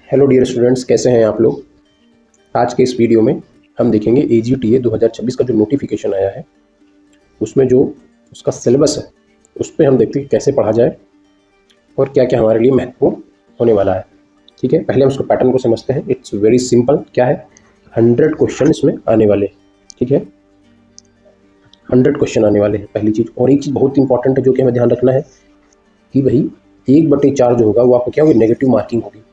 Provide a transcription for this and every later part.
Hello dear students, कैसे हैं आप लोग। आज के इस वीडियो में हम देखेंगे AGTA 2026 का जो नोटिफिकेशन आया है उसमें जो उसका सिलेबस है उस पर हम देखते हैं कैसे पढ़ा जाए और क्या क्या हमारे लिए महत्वपूर्ण होने वाला है। ठीक है, पहले हम उसको पैटर्न को समझते हैं। It's very simple. क्या है, 100 क्वेश्चन इसमें आने वाले हैं। ठीक है, 100 क्वेश्चन आने वाले हैं, पहली चीज़। और एक चीज़ बहुत इंपॉर्टेंट है जो कि हमें ध्यान रखना है कि भाई 1/4 जो होगा वो आपको क्या होगी, नेगेटिव मार्किंग होगी।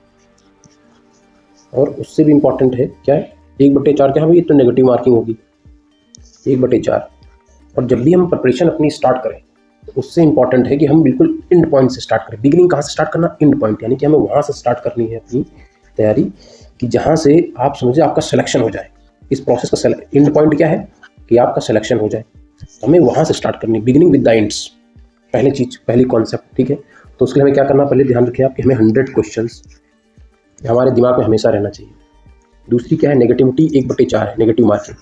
और उससे भी इम्पॉर्टेंट है क्या है, 1/4 क्या है भाई, तो नेगेटिव मार्किंग होगी 1/4। और जब भी हम प्रिपरेशन अपनी स्टार्ट करें तो उससे इम्पॉर्टेंट है कि हम बिल्कुल एंड पॉइंट से स्टार्ट करें। बिगिनिंग कहाँ से स्टार्ट करना, एंड पॉइंट, यानी कि हमें वहाँ से स्टार्ट करनी है अपनी तैयारी कि जहाँ से आप समझिए आपका सिलेक्शन हो जाए। इस प्रोसेस का एंड पॉइंट क्या है कि आपका सिलेक्शन हो जाए, तो हमें वहाँ से स्टार्ट करनी, बिगिनिंग विद द एंड्स, पहली चीज़, पहली कॉन्सेप्ट। ठीक है, तो उसके लिए हमें क्या करना, पहले ध्यान रखिए आप कि हमें 100 क्वेश्चन हमारे दिमाग में हमेशा रहना चाहिए। दूसरी क्या है, नेगेटिविटी 1/4 है, नेगेटिव मार्किंग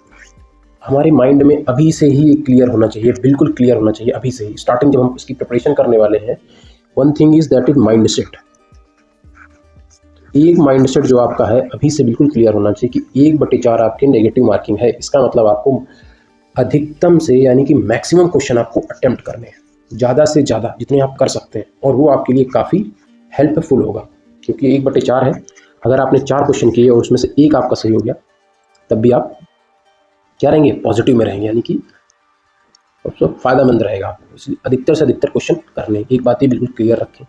हमारे माइंड में अभी से ही क्लियर होना चाहिए, बिल्कुल क्लियर होना चाहिए अभी से ही। स्टार्टिंग जब हम इसकी प्रिपरेशन करने वाले हैं, one thing is that is mind set. एक माइंड सेट जो आपका है अभी से बिल्कुल क्लियर होना चाहिए कि 1/4 आपके नेगेटिव मार्किंग है। इसका मतलब आपको अधिकतम से यानी कि मैक्सिमम क्वेश्चन आपको अटेम्प्ट करने हैं, ज़्यादा से ज़्यादा जितने आप कर सकते हैं, और वो आपके लिए काफ़ी हेल्पफुल होगा। क्योंकि 1/4 है, अगर आपने 4 क्वेश्चन किए और उसमें से एक आपका सही हो गया तब भी आप क्या रहेंगे, पॉजिटिव में रहेंगे, यानी कि उसको फ़ायदेमंद रहेगा आपको। इसलिए अधिकतर से अधिकतर क्वेश्चन करने, एक बात ही बिल्कुल क्लियर रखें।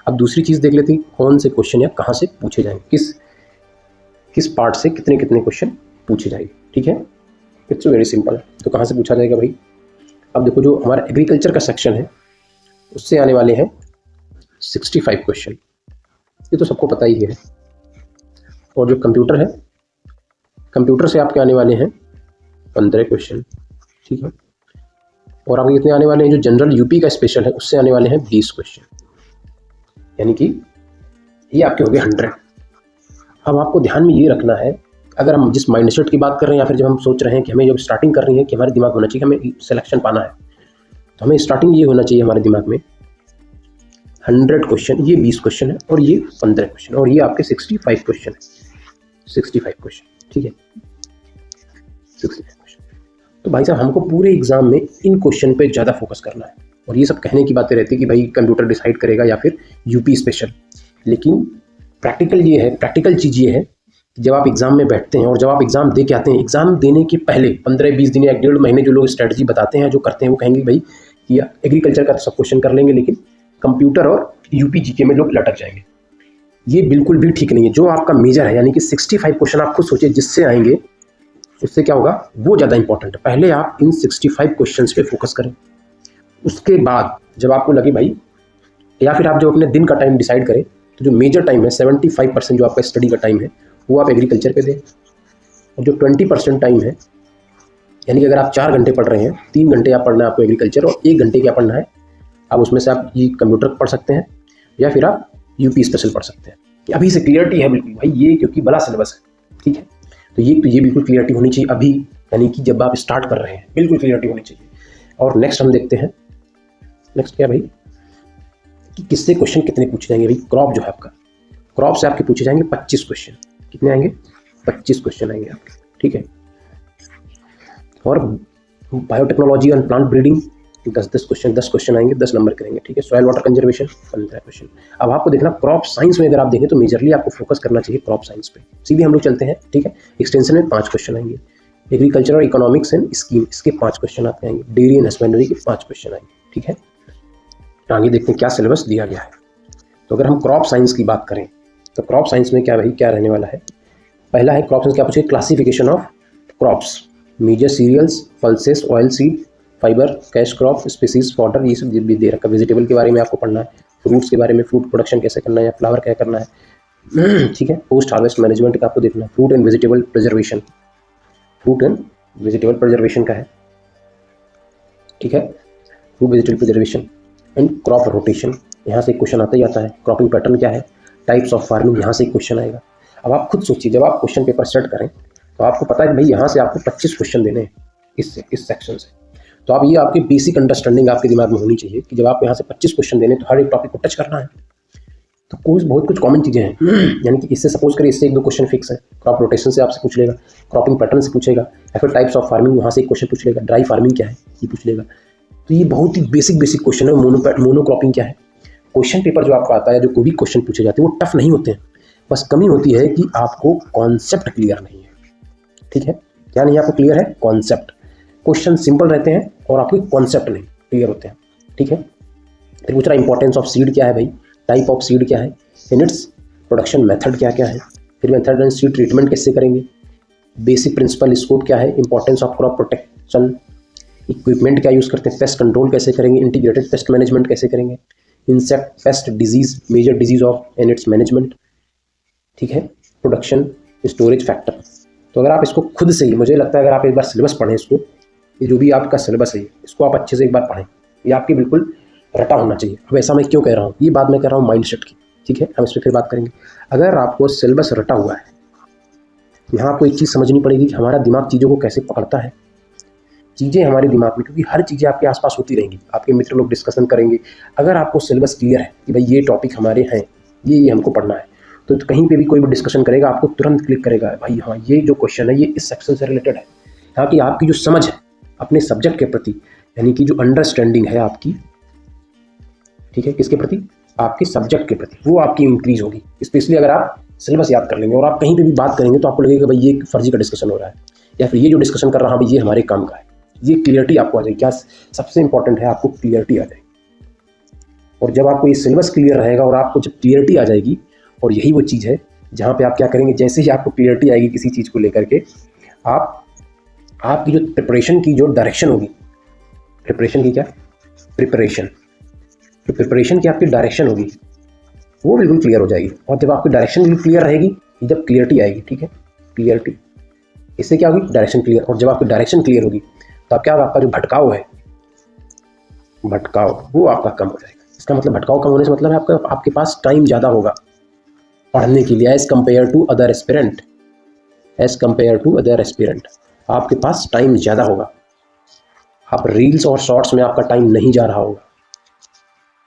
अब दूसरी चीज़ देख लेते हैं, कौन से क्वेश्चन या कहाँ से पूछे जाएंगे, किस किस पार्ट से कितने कितने क्वेश्चन पूछे जाएंगे। ठीक है, इट्स वेरी सिंपल। तो कहाँ से पूछा जाएगा भाई, अब देखो जो हमारा एग्रीकल्चर का सेक्शन है उससे आने वाले हैं 65 क्वेश्चन, ये तो सबको पता ही है। और जो कंप्यूटर है, कंप्यूटर से आपके आने वाले हैं 15 क्वेश्चन। ठीक है, और आपके कितने आने वाले हैं, जो जनरल यूपी का स्पेशल है उससे आने वाले हैं 20 क्वेश्चन, यानी कि ये आपके हो गए 100। अब आपको ध्यान में ये रखना है, अगर हम जिस माइंडसेट की बात कर रहे हैं या फिर जब हम सोच रहे हैं कि हमें जब स्टार्टिंग कर रही है कि हमारे दिमाग होना चाहिए, हमें सिलेक्शन पाना है, तो हमें स्टार्टिंग ये होना चाहिए हमारे दिमाग में 100 क्वेश्चन, ये 20 क्वेश्चन है और ये 15 क्वेश्चन, और ये आपके 65 क्वेश्चन है, 65 क्वेश्चन। ठीक है, 65 क्वेश्चन। तो भाई साहब हमको पूरे एग्जाम में इन क्वेश्चन पे ज़्यादा फोकस करना है। और ये सब कहने की बातें रहती है कि भाई कंप्यूटर डिसाइड करेगा या फिर यूपी स्पेशल, लेकिन प्रैक्टिकल ये है, प्रैक्टिकल चीज़ ये है कि जब आप एग्जाम में बैठते हैं और जब आप एग्जाम दे के आते हैं, एग्जाम देने के पहले 15-20 दिन या 1.5 महीने जो लोग स्ट्रेटजी बताते हैं, जो करते हैं, वो कहेंगे भाई कि एग्रीकल्चर का तो सब क्वेश्चन कर लेंगे लेकिन कंप्यूटर और यूपी जीके में लोग लटक जाएंगे। ये बिल्कुल भी ठीक नहीं है। जो आपका मेजर है यानी कि 65 क्वेश्चन आप खुद सोचिए जिससे आएंगे, उससे क्या होगा, वो ज़्यादा इंपॉर्टेंट है। पहले आप इन 65 क्वेश्चंस पे फोकस करें, उसके बाद जब आपको लगे भाई, या फिर आप जब अपने दिन का टाइम डिसाइड करें, तो जो मेजर टाइम है 75% जो आपका स्टडी का टाइम है वो आप एग्रीकल्चर पे दें, और जो 20% टाइम है, यानी कि अगर आप 4 घंटे पढ़ रहे हैं, 3 घंटे आप पढ़ना है आपको एग्रीकल्चर और 1 घंटे क्या पढ़ना है, आप उसमें से आप ये कंप्यूटर पढ़ सकते हैं या फिर आप यूपी स्पेशल पढ़ सकते हैं। अभी से क्लियरिटी है बिल्कुल भाई, ये क्योंकि बड़ा सिलेबस है। ठीक है, तो ये बिल्कुल क्लियरिटी होनी चाहिए अभी, यानी कि जब आप स्टार्ट कर रहे हैं बिल्कुल क्लियरिटी होनी चाहिए। और नेक्स्ट हम देखते हैं, नेक्स्ट क्या भाई, कि किससे क्वेश्चन कितने पूछे जाएंगे। भाई क्रॉप जो है आपका, क्रॉप से आपके पूछे जाएंगे 25 क्वेश्चन। कितने आएंगे, 25 क्वेश्चन आएंगे आपके। ठीक है, और biotechnology and plant breeding 10 question आएंगे, 10 नंबर करेंगे। ठीक है, सॉइल वाटर कंजर्वेशन 15 क्वेश्चन। अब आपको देखना क्रॉप साइंस में अगर आप देखें तो मेजरली आपको फोकस करना चाहिए क्रॉप साइंस पे। सीधे हम लोग चलते हैं। ठीक है, एक्सटेंशन में 5 क्वेश्चन आएंगे, एग्रीकल्चर और इकोनॉमिक्स एंड स्कीम इसके 5 क्वेश्चन आपके आएंगे, डेयरी एंड हस्बेंड्री के 5 क्वेश्चन आएंगे। ठीक है, तो आगे देखते हैं क्या सिलेबस दिया गया है। तो अगर हम क्रॉप साइंस की बात करें तो क्रॉप साइंस में क्या भाई क्या रहने वाला है, पहला है क्रॉप साइंस क्या पूछे, classification of crops, major cereals, pulses, oil seed, fibre, cash crop, species, fodder, ये सब भी दे रखा है। वेजिटेबल के बारे में आपको पढ़ना है, फ्रूट्स के बारे में, फ्रूट प्रोडक्शन कैसे करना है या फ्लावर क्या करना है। ठीक है, पोस्ट हार्वेस्ट मैनेजमेंट का आपको देखना है, fruit and vegetable preservation, fruit and vegetable preservation का है। ठीक है, fruit vegetable preservation and crop rotation, यहाँ से क्वेश्चन आता ही आता है। क्रॉपिंग पैटर्न क्या है, टाइप्स ऑफ फार्मिंग, यहाँ से क्वेश्चन आएगा। अब आप खुद सोचिए, जब आप क्वेश्चन पेपर सेट करें तो आपको पता है कि भाई यहाँ से आपको 25 क्वेश्चन देने हैं इस सेक्शन से। तो आप ये आपकी बेसिक अंडरस्टैंडिंग आपके दिमाग में होनी चाहिए कि जब आप यहाँ से 25 क्वेश्चन देने तो हर एक टॉपिक को टच करना है। तो कुछ बहुत कुछ कॉमन चीज़ें हैं। यानी कि इससे सपोज करिए इससे 1-2 क्वेश्चन फिक्स है। क्रॉप रोटेशन से आपसे पूछ लेगा, क्रॉपिंग पैटर्न से पूछेगा, या फिर टाइप्स ऑफ फार्मिंग वहाँ से एक क्वेश्चन पूछ लेगा, ड्राई फार्मिंग क्या है ये पूछ लेगा। तो ये बहुत ही बेसिक क्वेश्चन है। मोनोक्रॉपिंग क्या है। क्वेश्चन पेपर जो आपका आता है, जो कोई भी क्वेश्चन पूछे जाते हैं वो टफ नहीं होते हैं, बस कमी होती है कि आपको कॉन्सेप्ट क्लियर नहीं है। ठीक है, क्या नहीं आपको क्लियर है? कॉन्सेप्ट। क्वेश्चन सिंपल रहते हैं और आपको कॉन्सेप्ट नहीं क्लियर होते हैं। ठीक है, फिर पूछ रहा इंपॉर्टेंस ऑफ सीड क्या है भाई, टाइप ऑफ सीड क्या है, यूनिट्स, प्रोडक्शन मेथड क्या क्या है, फिर मेथड एंड सीड ट्रीटमेंट कैसे करेंगे, बेसिक प्रिंसिपल स्कोप क्या है, importance of crop protection, equipment क्या यूज़ करते हैं, पेस्ट कंट्रोल कैसे करेंगे, इंटीग्रेटेड पेस्ट मैनेजमेंट कैसे करेंगे, insect pest disease, major disease of and its management. ठीक है, प्रोडक्शन स्टोरेज फैक्टर। तो अगर आप इसको खुद से ही, मुझे लगता है अगर आप एक बार सिलेबस पढ़ें इसको, ये जो भी आपका सिलेबस है इसको आप अच्छे से एक बार पढ़ें, ये आपकी बिल्कुल रटा होना चाहिए। अब ऐसा मैं क्यों कह रहा हूँ, ये बात मैं कह रहा हूँ माइंडसेट की। ठीक है, हम इस पर फिर बात करेंगे। अगर आपको सिलेबस रटा हुआ है, यहाँ आपको एक चीज़ समझनी पड़ेगी कि हमारा दिमाग चीज़ों को कैसे पकड़ता है। चीज़ें हमारे दिमाग में, क्योंकि हर चीज़ें आपके आसपास होती रहेंगी, आपके मित्र लोग डिस्कशन करेंगे। अगर आपको सिलेबस क्लियर है कि भाई ये टॉपिक हमारे हैं, ये हमको पढ़ना है, तो कहीं पे भी कोई भी डिस्कशन करेगा आपको तुरंत क्लिक करेगा, भाई हाँ ये जो क्वेश्चन है ये इस सेक्शन से रिलेटेड है। यहाँ की आपकी जो समझ है अपने सब्जेक्ट के प्रति, यानी कि जो अंडरस्टैंडिंग है आपकी, ठीक है, किसके प्रति, आपके सब्जेक्ट के प्रति, वो आपकी इंक्रीज होगी। स्पेशली अगर आप सिलेबस याद कर लेंगे और आप कहीं पे भी बात करेंगे तो आपको लगेगा भाई ये फर्जी का डिस्कशन हो रहा है, या फिर ये जो डिस्कशन कर रहा है भाई ये हमारे काम का है। ये क्लियरिटी आपको आ जाएगी। क्या सबसे इंपॉर्टेंट है, आपको क्लियरिटी आ जाएगी। और जब आपको ये सिलेबस क्लियर रहेगा और आपको जब क्लियरिटी आ जाएगी, और यही वो चीज़ है जहाँ पे आप क्या करेंगे, जैसे ही आपको क्लियरिटी आएगी किसी चीज़ को लेकर के, आपकी जो प्रिपरेशन की जो डायरेक्शन होगी, प्रिपरेशन की क्या, प्रिपरेशन की आपकी डायरेक्शन होगी वो बिल्कुल क्लियर हो जाएगी। और जब आपकी डायरेक्शन बिल्कुल क्लियर रहेगी, जब क्लियरिटी आएगी, ठीक है, क्लियरिटी, इससे क्या होगी, डायरेक्शन क्लियर। और जब आपकी डायरेक्शन क्लियर होगी तो आप क्या, आपका जो भटकाव है, भटकाव वो आपका कम हो जाएगा। इसका मतलब भटकाव कम होने से मतलब है आपके पास टाइम ज़्यादा होगा पढ़ने के लिए, as compare to other aspirant, आपके पास टाइम ज़्यादा होगा। आप रील्स और शॉर्ट्स में आपका टाइम नहीं जा रहा होगा,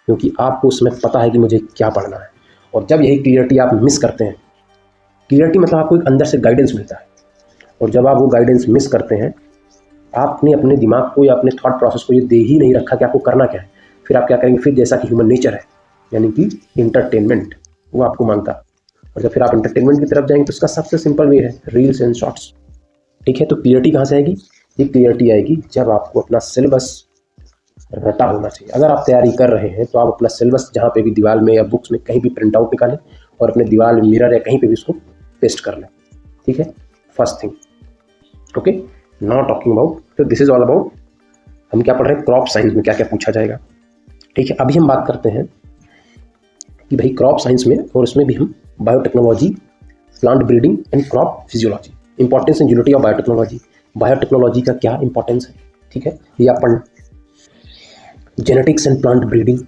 क्योंकि आपको उसमें पता है कि मुझे क्या पढ़ना है। और जब यही क्लियरिटी आप मिस करते हैं, क्लियरिटी मतलब आपको एक अंदर से गाइडेंस मिलता है, और जब आप वो गाइडेंस मिस करते हैं, आपने अपने दिमाग को या अपने थॉट प्रोसेस को ये दे ही नहीं रखा कि आपको करना क्या है, फिर आप क्या करेंगे, फिर जैसा कि ह्यूमन नेचर है, यानी कि इंटरटेनमेंट, वो आपको मांगता है। और जब फिर आप इंटरटेनमेंट की तरफ जाएंगे तो उसका सबसे सिंपल वे है रील्स एंड शॉर्ट्स। ठीक है, तो क्लियरिटी कहाँ से आएगी, ये क्लियरिटी आएगी जब आपको अपना सिलेबस रटा होना चाहिए। अगर आप तैयारी कर रहे हैं तो आप अपना सिलेबस जहाँ पे भी दीवार में या बुक्स में कहीं भी प्रिंट आउट निकालें और अपने दीवार में मिरर या कहीं पे भी उसको पेस्ट कर लें। ठीक है, first thing. Okay, now talking about, तो दिस इज ऑल अबाउट हम क्या पढ़ रहे हैं, क्रॉप साइंस में क्या क्या पूछा जाएगा। ठीक है, अभी हम बात करते हैं कि भाई क्रॉप साइंस में, और उसमें भी हम biotechnology, plant breeding and crop physiology, importance and utility of biotechnology, biotechnology का क्या इंपॉर्टेंस है। ठीक है, ये अपन genetics and plant breeding,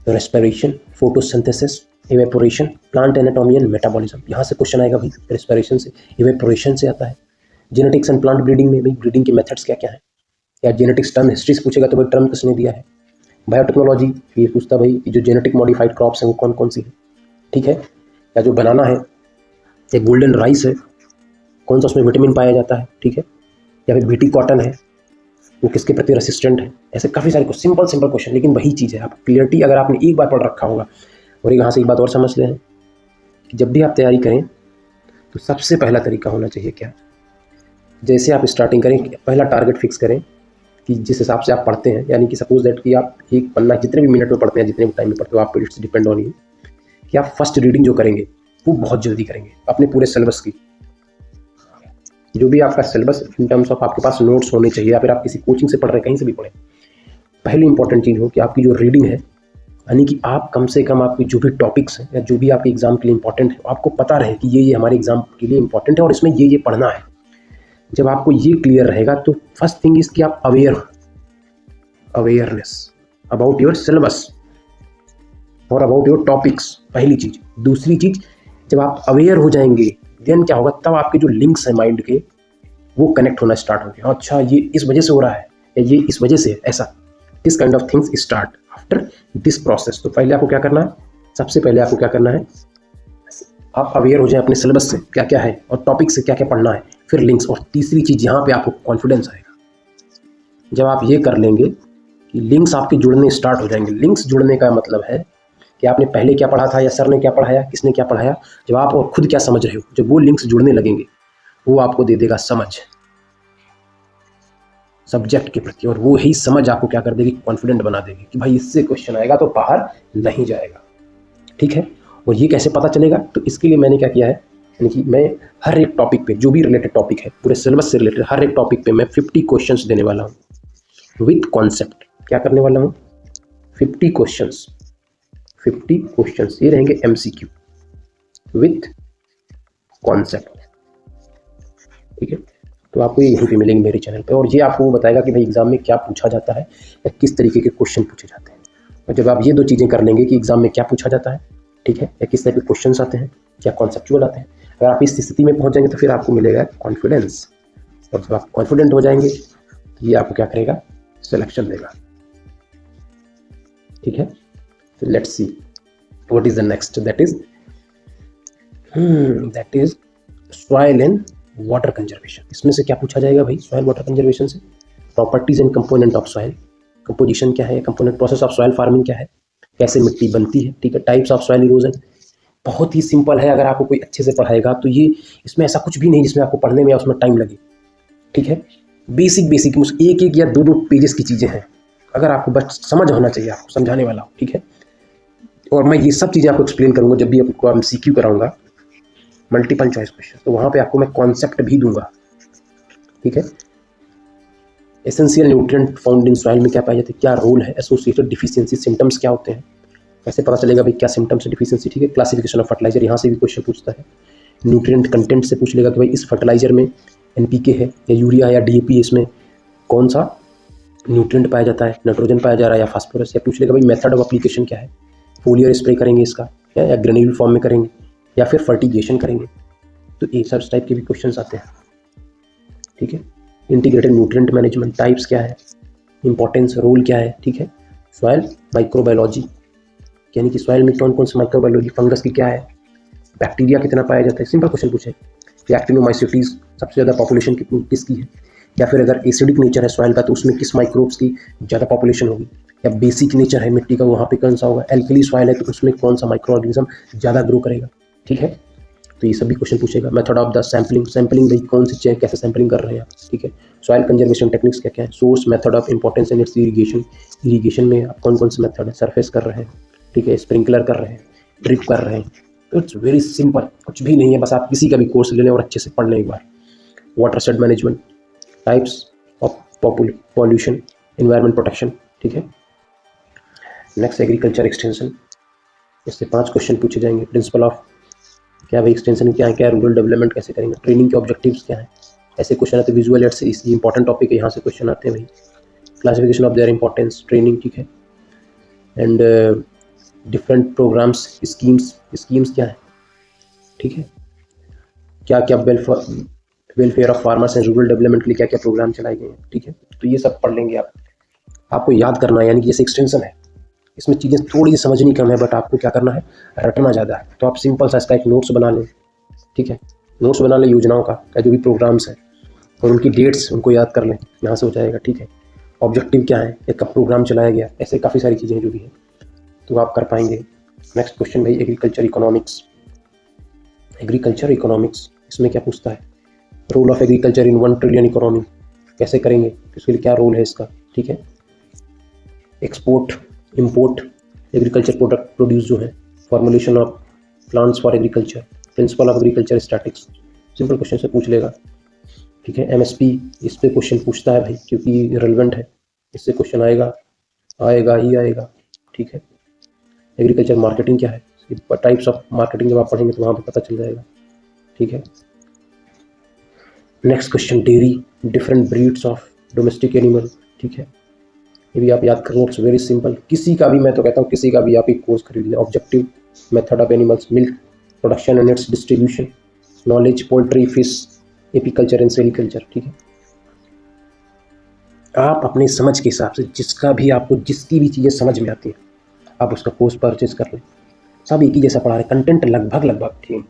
respiration, photosynthesis, evaporation, plant anatomy and metabolism, यहाँ से क्वेश्चन आएगा भाई, रेस्पिरेशन से, इवेपोरेशन से आता है। जेनेटिक्स एंड प्लांट ब्रीडिंग में भाई ब्रीडिंग के मेथड्स क्या क्या है, या जेनेटिक्स टर्म हिस्ट्री से पूछेगा तो भाई टर्म किसने दिया है। बायोटेक्नोलॉजी ये पूछता भाई जो जेनेटिक मॉडिफाइड क्रॉप्स हैं वो कौन कौन सी है। ठीक है, या जो बनाना है, या गोल्डन राइस है, कौन सा उसमें विटामिन पाया जाता है। ठीक है, या फिर बीटी कॉटन है, वो किसके प्रति रेसिस्टेंट है। ऐसे काफ़ी सारे सिंपल क्वेश्चन, लेकिन वही चीज़ है, आप क्लियरिटी अगर आपने एक बार पढ़ रखा होगा। और यहाँ से एक बात और समझ लें कि जब भी आप तैयारी करें तो सबसे पहला तरीका होना चाहिए क्या, जैसे आप स्टार्टिंग करें, पहला टारगेट फिक्स करें कि जिस हिसाब से आप पढ़ते हैं, यानी कि सपोज दैट कि आप एक पन्ना जितने भी मिनट में पढ़ते हैं, जितने भी टाइम में पढ़ते हो, आप इट्स डिपेंड ऑन यू कि आप फर्स्ट रीडिंग जो करेंगे वो बहुत जल्दी करेंगे अपने पूरे सिलेबस की। जो भी आपका सिलेबस इन टर्म्स ऑफ आपके पास नोट्स होने चाहिए, या फिर आप किसी कोचिंग से पढ़ रहे हैं, कहीं से भी पढ़ें, पहली इंपॉर्टेंट चीज़ हो कि आपकी जो रीडिंग है, यानी कि आप कम से कम आपकी जो भी टॉपिक्स हैं या जो भी आपके एग्जाम के लिए इंपॉर्टेंट है, आपको पता रहे कि ये हमारे एग्जाम के लिए इंपॉर्टेंट है और इसमें ये पढ़ना है। जब आपको ये क्लियर रहेगा तो फर्स्ट थिंग इज कि आप अवेयरनेस अबाउट योर सिलेबस और अबाउट योर टॉपिक्स, पहली चीज। दूसरी चीज, जब आप अवेयर हो जाएंगे देन क्या होगा, तब आपके जो लिंक्स हैं माइंड के वो कनेक्ट होना स्टार्ट होंगे। अच्छा ये इस वजह से हो रहा है, या ये इस वजह से ऐसा, this kind of things start after this process. तो पहले आपको क्या करना है, सबसे पहले आपको क्या करना है, आप अवेयर हो जाए अपने सिलेबस से क्या क्या है और टॉपिक से क्या क्या पढ़ना है, फिर लिंक्स, और तीसरी चीज़ यहाँ पे आपको कॉन्फिडेंस आएगा। जब आप ये कर लेंगे कि लिंक्स आपके जुड़ने स्टार्ट हो जाएंगे। लिंक्स जुड़ने का मतलब है कि आपने पहले क्या पढ़ा था या सर ने क्या पढ़ाया, किसने क्या पढ़ाया, जब आप और खुद क्या समझ रहे हो, जब वो लिंक्स जुड़ने लगेंगे वो आपको दे देगा समझ सब्जेक्ट के प्रति, और वो ही समझ आपको क्या कर देगी, कॉन्फिडेंट बना देगी कि भाई इससे क्वेश्चन आएगा तो बाहर नहीं जाएगा। ठीक है, और ये कैसे पता चलेगा, तो इसके लिए मैंने क्या किया है, यानी कि मैं हर एक टॉपिक पे, जो भी रिलेटेड टॉपिक है पूरे सिलेबस से रिलेटेड, हर एक टॉपिक पे मैं 50 क्वेश्चंस देने वाला हूँ विथ कॉन्सेप्ट। क्या करने वाला हूँ, 50 क्वेश्चंस, 50 क्वेश्चंस ये रहेंगे MCQ विथ कॉन्सेप्ट। ठीक है, तो आपको ये यहीं पे मिलेंगे मेरे चैनल पे, और ये आपको वो बताएगा कि भाई एग्जाम में क्या पूछा जाता है या किस तरीके के क्वेश्चन पूछे जाते हैं। और जब आप ये दो चीज़ें कर लेंगे कि एग्जाम में क्या पूछा जाता है, ठीक है, या किस टाइप के क्वेश्चन आते हैं, क्या कॉन्सेप्चुअल आते हैं, अगर आप इस स्थिति में पहुंच जाएंगे तो फिर आपको मिलेगा कॉन्फिडेंस, और जब आप कॉन्फिडेंट हो जाएंगे तो ये आपको क्या करेगा, सिलेक्शन देगा। ठीक है, तो let's see what is the next, that is soil and water conservation. इसमें से क्या पूछा जाएगा भाई, सॉइल वाटर कंजर्वेशन से properties and component of soil, composition क्या है, component, process of soil farming क्या है, कैसे मिट्टी बनती है, ठीक है, टाइप्स ऑफ सॉइल इरोजन। बहुत ही सिंपल है, अगर आपको कोई अच्छे से पढ़ाएगा तो ये, इसमें ऐसा कुछ भी नहीं जिसमें आपको पढ़ने में या उसमें टाइम लगे। ठीक है, बेसिक एक एक या दो पेजेस की चीज़ें हैं, अगर आपको बस समझ होना चाहिए, आपको समझाने वाला हो। ठीक है, और मैं ये सब चीज़ें आपको एक्सप्लेन करूँगा जब भी आपको MCQ कराऊंगा, मल्टीपल चॉइस क्वेश्चन, तो वहाँ पे आपको मैं कॉन्सेप्ट भी दूंगा। ठीक है, essential nutrient found in soil में क्या पाए जाते हैं, क्या रोल है, एसोसिएटेड डिफिशियंसी, सिम्टम्स क्या होते हैं, कैसे पता चलेगा भाई क्या सिम्टम्स है डिफिशियंसी। ठीक है, क्लासिफिकेशन ऑफ फर्टिलाइजर, यहाँ से भी क्वेश्चन पूछता है। न्यूट्रिएंट कंटेंट से पूछ लेगा कि भाई इस फर्टिलाइजर में NPK है या यूरिया या DAP, इसमें कौन सा न्यूट्रिएंट पाया जाता है, नाइट्रोजन पाया जा रहा है या फास्फोरस, या पूछ लेगा भाई मेथड ऑफ एप्लीकेशन क्या है, फोलियर स्प्रे करेंगे इसका या ग्रेन्यूल फॉर्म में करेंगे या फिर फर्टिगेशन करेंगे, तो ये सब टाइप के भी क्वेश्चन आते हैं। ठीक है, इंटीग्रेटेड न्यूट्रिएंट मैनेजमेंट, टाइप्स क्या है, इंपॉर्टेंस, रोल क्या है। ठीक है, सॉइल माइक्रोबायोलॉजी, यानी कि सॉइल में कौन कौन सी माइक्रोबायोलॉजी, फंगस की क्या है, बैक्टीरिया कितना पाया जाता है, सिंपल क्वेश्चन पूछे। एक्टिनोमाइसिटीज सबसे ज़्यादा पॉपुलेशन किसकी है, या फिर अगर एसिडिक नेचर है सॉइल का तो उसमें किस माइक्रोब्स की ज़्यादा पॉपुलेशन होगी, या बेसिक नेचर है मिट्टी का वहाँ पे कौन सा होगा, एल्कली सॉइल है तो उसमें कौन सा माइक्रो ऑर्गेनिज्म ज़्यादा ग्रो करेगा। ठीक है, तो ये सभी क्वेश्चन पूछेगा। मेथड ऑफ द सैम्पलिंग भाई कौन सी चीज़ कैसे सैम्पलिंग कर रहे हैं आप। ठीक है, सॉइल कंजर्वेशन टेक्निक्स क्या क्या है, source, method of importance and it's irrigation में आप कौन कौन से मेथड है, सरफेस कर रहे हैं, ठीक है, स्प्रिंकलर कर रहे हैं, ड्रिप कर रहे हैं, तो इट्स वेरी सिंपल, कुछ भी नहीं है, बस आप किसी का भी कोर्स ले लें और अच्छे से पढ़ लें एक बार। Watershed management, types of pollution, environment protection. ठीक है, नेक्स्ट एग्रीकल्चर एक्सटेंशन, इससे 5 क्वेश्चन पूछे जाएंगे। प्रिंसिपल ऑफ क्या भाई एक्सटेंशन क्या है, क्या रूरल डेवलपमेंट कैसे करेंगे, ट्रेनिंग के ऑब्जेक्टिव्स क्या है, ऐसे क्वेश्चन आते हैं। विजुअल एड्स, इसलिए इंपॉर्टेंट टॉपिक है, यहाँ से क्वेश्चन आते हैं भाई। Classification of their importance, training, ठीक है, एंड डिफरेंट प्रोग्राम्स, स्कीम्स क्या है, ठीक है, क्या क्या welfare of farmers and rural development के लिए क्या क्या प्रोग्राम चलाए गए हैं। ठीक है, तो ये सब पढ़ लेंगे आप, आपको याद करना है, यानी कि जैसे एक्सटेंशन है इसमें चीज़ें थोड़ी सी समझनी कम है, बट आपको क्या करना है, रटना ज़्यादा है। तो आप सिंपल सा इसका एक नोट्स बना लें। ठीक है, नोट्स बना लें योजनाओं का जो भी प्रोग्राम्स हैं, और उनकी डेट्स उनको याद कर लें, यहाँ से हो जाएगा। ठीक है, ऑब्जेक्टिव क्या है, एक कब प्रोग्राम चलाया गया, ऐसे काफ़ी सारी चीज़ें जो भी हैं तो आप कर पाएंगे। नेक्स्ट क्वेश्चन भाई एग्रीकल्चर इकोनॉमिक्स। एग्रीकल्चर इकोनॉमिक्स इसमें क्या पूछता है, role of agriculture in 1 trillion economy, कैसे करेंगे, इसके लिए क्या रोल है इसका। ठीक है, export import agriculture product produce जो है, formulation of plants for agriculture, principle of agriculture statics, simple question से पूछ लेगा। ठीक है, MSP इस पे क्वेश्चन पूछता है भाई, क्योंकि रिलेवेंट है, इससे क्वेश्चन आएगा ही आएगा। ठीक है, एग्रीकल्चर मार्केटिंग क्या है, टाइप्स ऑफ मार्केटिंग जब आप पढ़ेंगे तो वहाँ पर पता चल जाएगा। ठीक है, next question dairy, different breeds of domestic animal. ठीक है, ये भी आप याद कर लो, इट्स वेरी सिंपल। किसी का भी, मैं तो कहता हूँ किसी का भी आप एक कोर्स खरीद लें। Objective, method of animals, milk production and it's distribution, knowledge, poultry, fish, apiculture and sericulture. ठीक है, आप अपनी समझ के हिसाब से जिसकी भी चीज़ें समझ में आती हैं आप उसका कोर्स परचेज कर लें। सब एक ही जैसा पढ़ा रहे, कंटेंट लगभग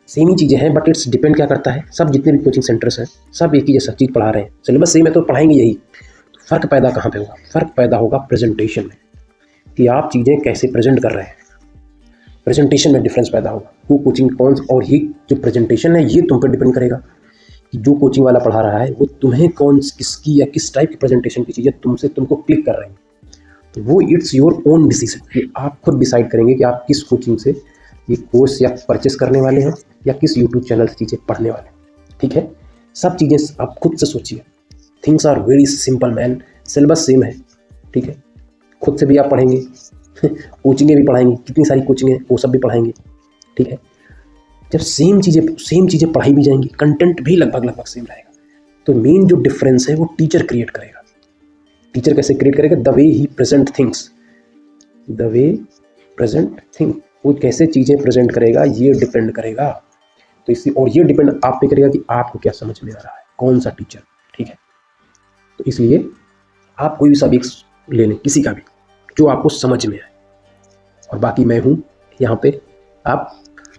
सेम ही चीज़ें हैं, बट इट्स डिपेंड क्या करता है, सब जितने भी कोचिंग सेंटर्स हैं सब एक ही जैसा चीज़ पढ़ा रहे हैं, सिलेबस सेम है तो पढ़ाएंगे यही। तो फ़र्क पैदा कहाँ पे होगा? फ़र्क पैदा होगा प्रेजेंटेशन में, कि आप चीज़ें कैसे प्रेजेंट कर रहे हैं, प्रेजेंटेशन में डिफरेंस पैदा होगा। वो कोचिंग कौन, और ये जो प्रेजेंटेशन है ये तुम पर डिपेंड करेगा कि जो कोचिंग वाला पढ़ा रहा है वो तुम्हें किसकी या किस टाइप की प्रेजेंटेशन की चीज़ें तुमको क्लिक कर रही है। तो वो इट्स योर ओन डिसीजन, कि आप खुद डिसाइड करेंगे कि आप किस कोचिंग से ये कोर्स या परचेस करने वाले हैं या किस यूट्यूब चैनल से चीज़ें पढ़ने वाले हैं। ठीक है, सब चीज़ें आप खुद से सोचिए। Things are very simple man, syllabus same है। ठीक है, खुद से भी आप पढ़ेंगे कोचिंगें भी पढ़ाएंगे, कितनी सारी कोचिंगें वो सब भी पढ़ाएंगे। ठीक है, जब सेम चीज़ें पढ़ाई भी जाएंगी, कंटेंट भी लगभग सेम रहेगा, तो मेन जो डिफरेंस है वो टीचर क्रिएट करेगा। टीचर कैसे क्रिएट करेगा? The way he present things, the way present thing, वो कैसे चीज़ें प्रेजेंट करेगा ये डिपेंड करेगा। तो इसी, और ये डिपेंड आप पे करेगा कि आपको क्या समझ में आ रहा है, कौन सा टीचर। ठीक है, तो इसलिए आप कोई भी सब्जेक्ट ले लें, किसी का भी, जो आपको समझ में आए, और बाकी मैं हूँ यहाँ पे,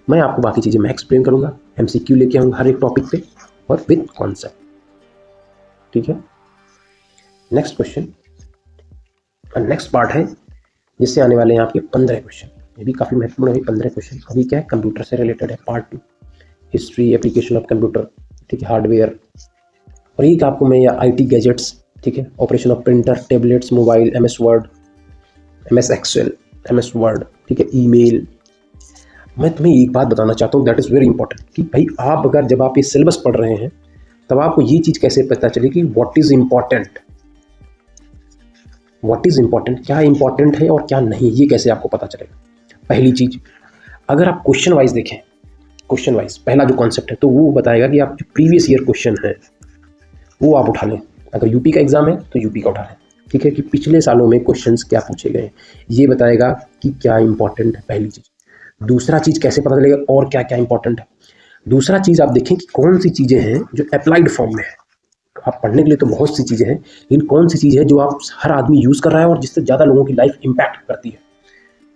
मैं आपको बाकी चीज़ें मैं एक्सप्लेन करूँगा, MCQ लेके आऊँगा हर एक टॉपिक पे और विद कॉन्सेप्ट। ठीक है, नेक्स्ट क्वेश्चन, नेक्स्ट पार्ट है जिससे आने वाले हैं आपके 15 क्वेश्चन। ये भी काफ़ी महत्वपूर्ण है 15 क्वेश्चन। अभी क्या है, कंप्यूटर से रिलेटेड है, part 2, history application of computer. ठीक है, हार्डवेयर, और एक आपको मैं या IT गैजेट्स, ठीक है, operation of printer, tablets, mobile, MS word, MS excel, MS word, ठीक है, ईमेल। मैं तुम्हें एक बात बताना चाहता हूँ, दैट इज़ वेरी इंपॉर्टेंट, कि भाई आप अगर जब आप ये सिलेबस पढ़ रहे हैं तब आपको ये चीज़ कैसे पता चले कि व्हाट इज़ इम्पॉर्टेंट, क्या इंपॉर्टेंट है और क्या नहीं, ये कैसे आपको पता चलेगा। पहली चीज़, अगर आप क्वेश्चन वाइज देखें, क्वेश्चन वाइज पहला जो कॉन्सेप्ट है तो वो बताएगा कि आप जो प्रीवियस ईयर क्वेश्चन है वो आप उठा लें। अगर यूपी का एग्जाम है तो यूपी का उठा लें। ठीक है, कि पिछले सालों में क्वेश्चंस क्या पूछे गए, ये बताएगा कि क्या इंपॉर्टेंट है, पहली चीज़। दूसरा चीज़, कैसे पता चलेगा और क्या क्या इंपॉर्टेंट है। दूसरा चीज़, आप देखें कि कौन सी चीज़ें हैं जो अप्लाइड फॉर्म में है। आप पढ़ने के लिए तो बहुत सी चीज़ें हैं, लेकिन कौन सी चीज़ है जो आप हर आदमी यूज़ कर रहा है और जिससे ज़्यादा लोगों की लाइफ इम्पैक्ट करती है।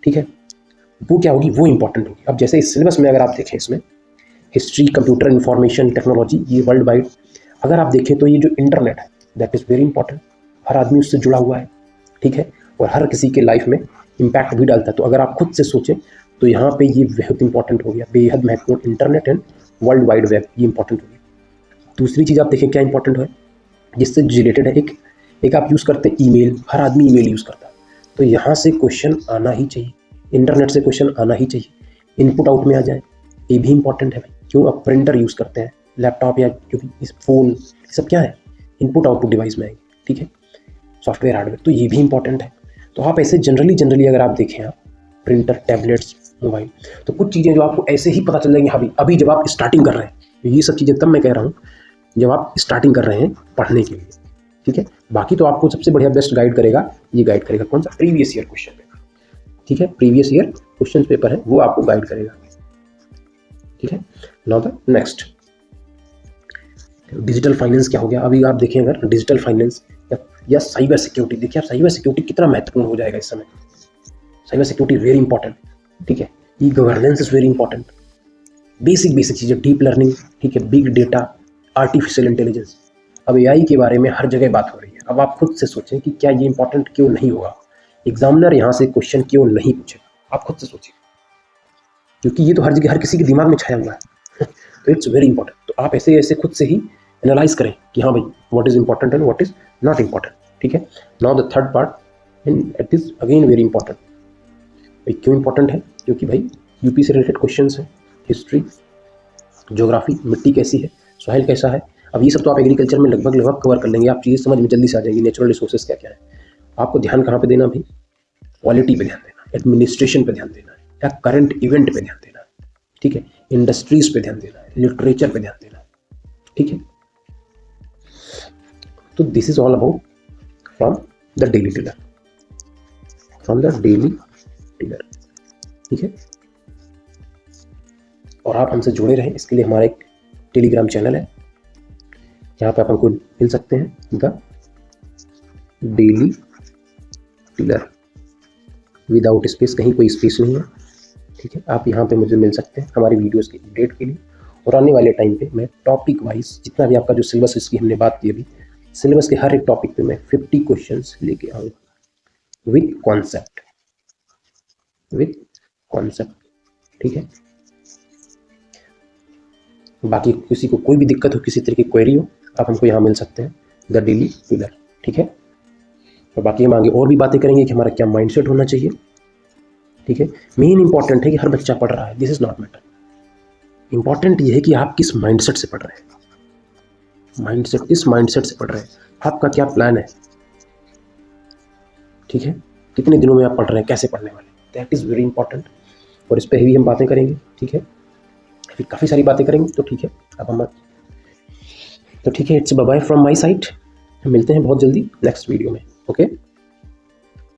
ठीक है, वो क्या होगी, वो इंपॉर्टेंट होगी। अब जैसे इस सिलेबस में अगर आप देखें, इसमें हिस्ट्री, कंप्यूटर, इंफॉर्मेशन टेक्नोलॉजी, ये वर्ल्ड वाइड अगर आप देखें तो ये जो इंटरनेट है दैट इज़ वेरी इंपॉर्टेंट, हर आदमी उससे जुड़ा हुआ है। ठीक है, और हर किसी के लाइफ में इम्पैक्ट भी डालता है। तो अगर आप खुद से सोचें तो यहाँ पे ये बेहद इंपॉर्टेंट हो गया, बेहद महत्वपूर्ण, internet and world wide web, ये इंपॉर्टेंट हो गया। दूसरी चीज़ आप देखें क्या इंपॉर्टेंट है, जिससे रिलेटेड है, एक आप यूज़ करते हैं ईमेल, हर आदमी ईमेल यूज़ करता है, तो यहाँ से क्वेश्चन आना ही चाहिए, इंटरनेट से क्वेश्चन आना ही चाहिए, इनपुट आउट में आ जाए, ये भी इंपॉर्टेंट है भाई। क्यों, आप प्रिंटर यूज़ करते हैं, लैपटॉप या जो भी इस फोन, सब क्या है, इनपुट आउटपुट डिवाइस में आएंगे। ठीक है, सॉफ्टवेयर हार्डवेयर, तो ये भी इंपॉर्टेंट है। तो आप ऐसे जनरली अगर आप देखें, आप प्रिंटर, टैबलेट्स, मोबाइल, तो कुछ चीज़ें जो आपको ऐसे ही पता चल जाएंगी। हाँ, अभी जब आप स्टार्टिंग कर रहे हैं, तो ये सब चीज़ें तब मैं कह रहा हूँ जब आप स्टार्टिंग कर रहे हैं पढ़ने के लिए। ठीक है, बाकी तो आपको सबसे बढ़िया बेस्ट गाइड करेगा, ये गाइड करेगा कौन सा, प्रीवियस ईयर क्वेश्चन पेपर। ठीक है, प्रीवियस ईयर क्वेश्चन पेपर है वो आपको गाइड करेगा। ठीक है, now the next, digital finance क्या हो गया। अभी आप देखें, अगर डिजिटल फाइनेंस या साइबर सिक्योरिटी, देखिए आप साइबर सिक्योरिटी कितना महत्वपूर्ण हो जाएगा इस समय। Cyber security very important. ठीक है, e governance is very important, basic चीज़ें, डीप लर्निंग, ठीक है, बिग डेटा, आर्टिफिशियल इंटेलिजेंस। अब AI के बारे में हर जगह बात हो रही है। अब आप खुद से सोचें कि क्या ये इंपॉर्टेंट क्यों नहीं होगा, एग्जामिनर यहाँ से क्वेश्चन क्यों नहीं पूछेगा, आप खुद से सोचिए, क्योंकि ये तो हर जगह हर किसी के दिमाग में छाया हुआ है तो इट्स वेरी इंपॉर्टेंट। तो आप ऐसे खुद से ही एनालाइज करें कि हाँ भाई, what is important and what is not important. ठीक है, now the third part and it is again very important. भाई क्यों इंपॉर्टेंट है, क्योंकि भाई यूपी से रिलेटेड क्वेश्चन है, हिस्ट्री, ज्योग्राफी, मिट्टी कैसी है, सॉइल कैसा है। अब ये सब तो आप एग्रीकल्चर में लगभग कवर कर लेंगे, आप चीज़ें समझ में जल्दी से आ जाएगी। नेचुरल रिसोर्सेज क्या क्या है, आपको ध्यान कहाँ पे देना भाई, क्वालिटी पे ध्यान देना, एडमिनिस्ट्रेशन पे ध्यान देना है, या करंट इवेंट पे ध्यान देना है। ठीक है, इंडस्ट्रीज पे ध्यान देना है, लिटरेचर पे ध्यान देना है। ठीक है, तो this is all about from the daily tiller, ठीक है, और आप हमसे जुड़े रहें, इसके लिए हमारा एक टेलीग्राम चैनल है, यहाँ पे आप हमको मिल सकते हैं, the daily tiller, without space, कहीं कोई स्पेस नहीं है। ठीक है, आप यहाँ पे मुझे मिल सकते हैं हमारी वीडियोस के अपडेट के लिए, और आने वाले टाइम पे मैं टॉपिक वाइज जितना भी आपका जो सिलेबस इसकी हमने बात की अभी, सिलेबस के हर एक टॉपिक पे मैं 50 क्वेश्चंस लेके आऊँगा विथ कॉन्सेप्ट। ठीक है, बाकी किसी को कोई भी दिक्कत हो, किसी तरह की क्वेरी हो, आप हमको यहाँ मिल सकते हैं, द डेली पिलर। ठीक है, और बाकी हम आगे और भी बातें करेंगे कि हमारा क्या माइंडसेट होना चाहिए। ठीक है, मेन इंपॉर्टेंट है कि हर बच्चा पढ़ रहा है, this is not matter. Important ये है कि आप किस माइंडसेट से पढ़ रहे हैं, किस माइंडसेट से पढ़ रहे हैं, आपका क्या प्लान है। ठीक है, कितने दिनों में आप पढ़ रहे हैं, कैसे पढ़ने वाले, दैट इज़ वेरी इंपॉर्टेंट, और इस पर भी हम बातें करेंगे। ठीक है, फिर काफ़ी सारी बातें करेंगे। तो ठीक है, अब हम तो ठीक है, it's bye bye from my side. हम मिलते हैं बहुत जल्दी नेक्स्ट वीडियो में। ओके।